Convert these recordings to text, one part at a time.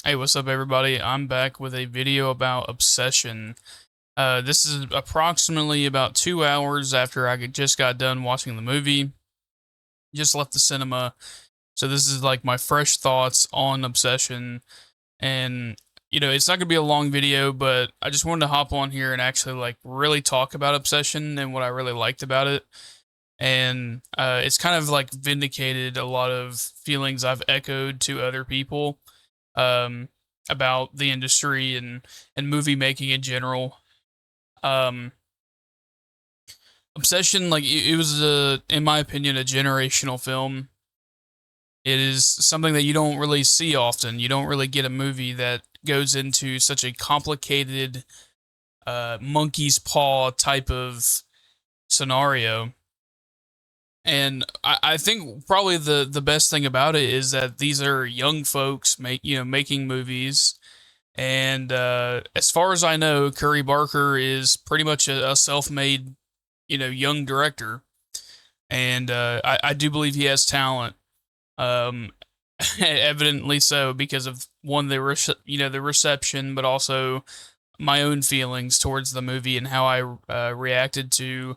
Hey, what's up, everybody? I'm back with a video about Obsession. This is approximately about 2 hours after just got done watching the movie. Just left the cinema. So, this is like my fresh thoughts on Obsession. And, it's not going to be a long video, but I just wanted to hop on here and actually, like, really talk about Obsession and what I really liked about it. And it's kind of like vindicated a lot of feelings I've echoed to other people um, about the industry and movie making in general. Um, Obsession, like it was in my opinion, a generational film. It is something that you don't really see often. You don't really get a movie that goes into such a complicated monkey's paw type of scenario. And I think probably the best thing about it is that these are young folks making movies. And as far as I know, Curry Barker is pretty much a self-made, young director, and I do believe he has talent. Um, Evidently so because of one the reception, but also my own feelings towards the movie and how I reacted to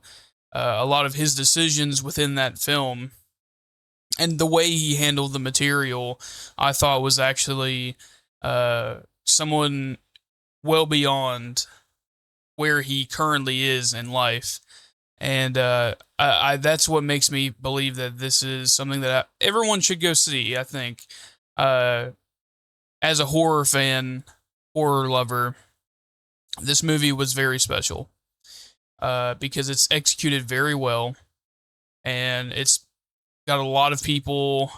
a lot of his decisions within that film and the way he handled the material. I thought was actually someone well beyond where he currently is in life. And that's what makes me believe that this is something that everyone should go see. I think, uh, as a horror fan, horror lover, this movie was very special because it's executed very well, and it's got a lot of people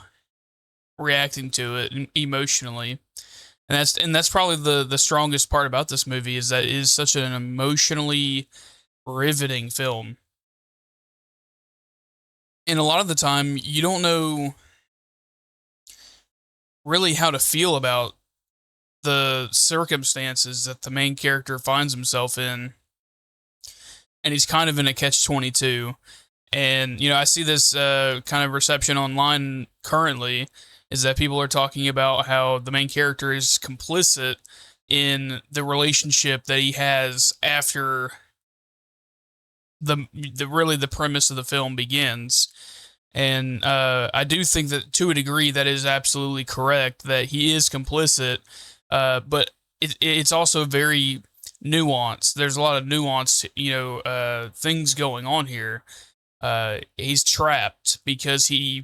reacting to it emotionally. And that's probably the strongest part about this movie is that it is such an emotionally riveting film. And a lot of the time you don't know really how to feel about the circumstances that the main character finds himself in, and he's kind of in a catch 22. And I see this kind of reception online currently is that people are talking about how the main character is complicit in the relationship that he has after the premise of the film begins. And I do think that to a degree that is absolutely correct that he is complicit, but it's also very nuanced. There's a lot of nuanced, things going on here. He's trapped because he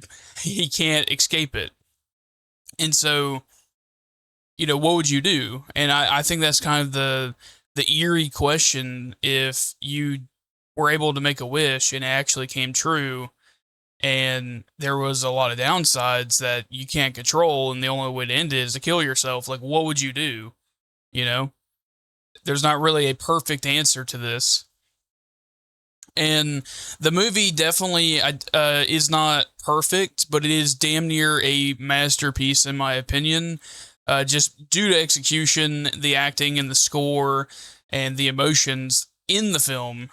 can't escape it, and so what would you do? And I think that's kind of the eerie question. If you were able to make a wish and it actually came true, and there was a lot of downsides that you can't control, and the only way to end it is to kill yourself, like what would you do? You know, there's not really a perfect answer to this. And the movie definitely is not perfect, but it is damn near a masterpiece in my opinion. Just due to execution, the acting, and the score, and the emotions in the film,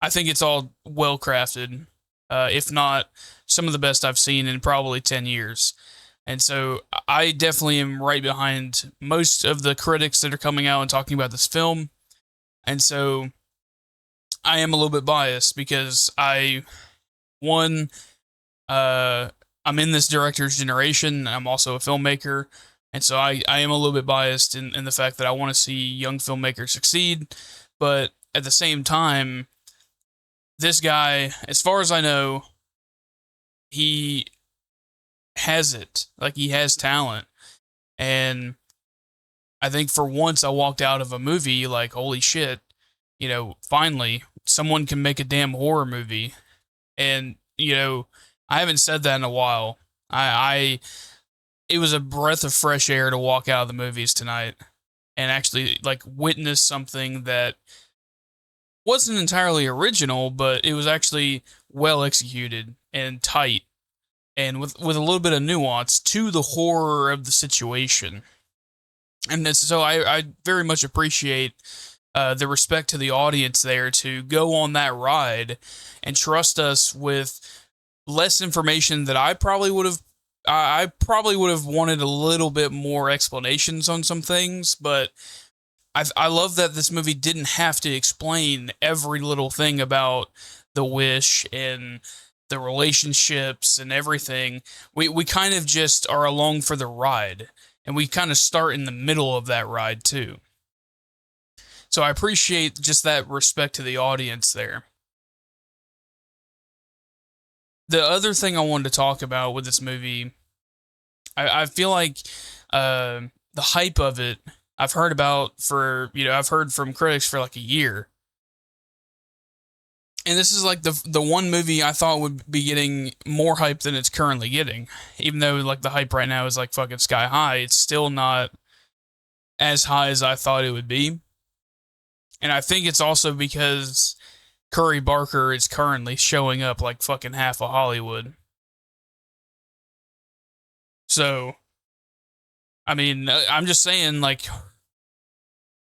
I think it's all well crafted. If not some of the best I've seen in probably 10 years. And so I definitely am right behind most of the critics that are coming out and talking about this film. And so I am a little bit biased because one, uh, I'm in this director's generation. I'm also a filmmaker. And so I am a little bit biased in the fact that I want to see young filmmakers succeed. But at the same time, this guy, as far as I know, he has it. Like, he has talent. And I think for once I walked out of a movie like, holy shit, finally someone can make a damn horror movie. And, I haven't said that in a while. I it was a breath of fresh air to walk out of the movies tonight and actually like witness something that wasn't entirely original, but it was actually well executed and tight and with a little bit of nuance to the horror of the situation. And so I very much appreciate the respect to the audience there to go on that ride and trust us with less information that I probably would have I probably would have wanted a little bit more explanations on some things, but I love that this movie didn't have to explain every little thing about the wish and the relationships and everything. We kind of just are along for the ride, and we kind of start in the middle of that ride too. So I appreciate just that respect to the audience there. The other thing I wanted to talk about with this movie, I feel like the hype of it, I've heard about for, I've heard from critics for like a year. And this is like the one movie I thought would be getting more hype than it's currently getting. Even though like the hype right now is like fucking sky high, it's still not as high as I thought it would be. And I think it's also because Curry Barker is currently showing up like fucking half of Hollywood. So, I mean, I'm just saying, like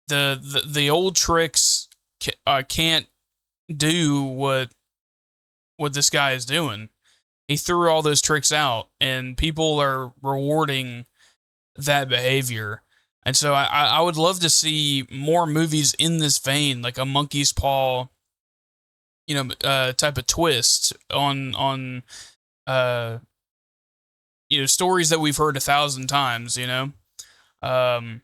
the old tricks can't do what this guy is doing. He threw all those tricks out, and people are rewarding that behavior. And so I would love to see more movies in this vein, like a monkey's paw, type of twist on uh, stories that we've heard 1,000 times, Um,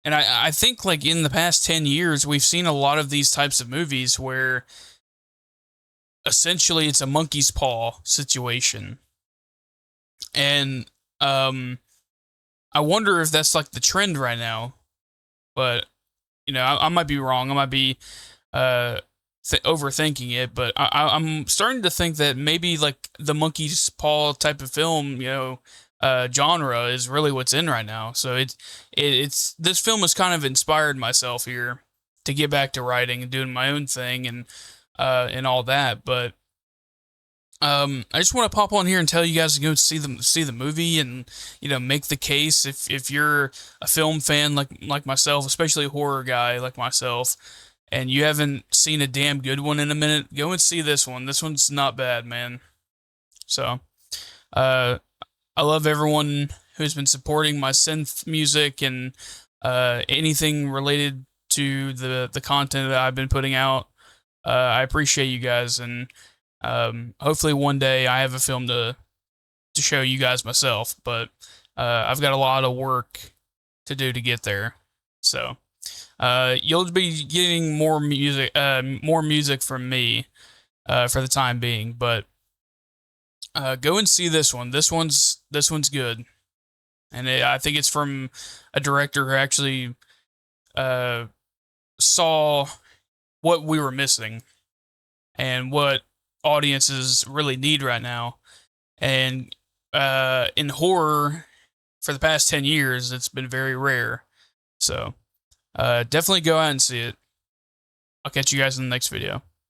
and I think like in the past 10 years, we've seen a lot of these types of movies where essentially it's a monkey's paw situation. And I wonder if that's like the trend right now. But, I might be wrong. I might be uh, overthinking it. But I'm starting to think that maybe like the monkey's paw type of film, genre is really what's in right now. So it's this film has kind of inspired myself here to get back to writing and doing my own thing and all that. But I just want to pop on here and tell you guys to go see the movie and make the case if you're a film fan like myself, especially a horror guy like myself, and you haven't seen a damn good one in a minute, go and see this one. This one's not bad, man. So, uh, I love everyone who's been supporting my synth music and anything related to the content that I've been putting out. I appreciate you guys, and hopefully one day I have a film to show you guys myself. But I've got a lot of work to do to get there. So you'll be getting more music from me for the time being. But go and see this one. This one's good, and I think it's from a director who actually uh, saw what we were missing and what audiences really need right now. And in horror, for the past 10 years, it's been very rare. So definitely go out and see it. I'll catch you guys in the next video.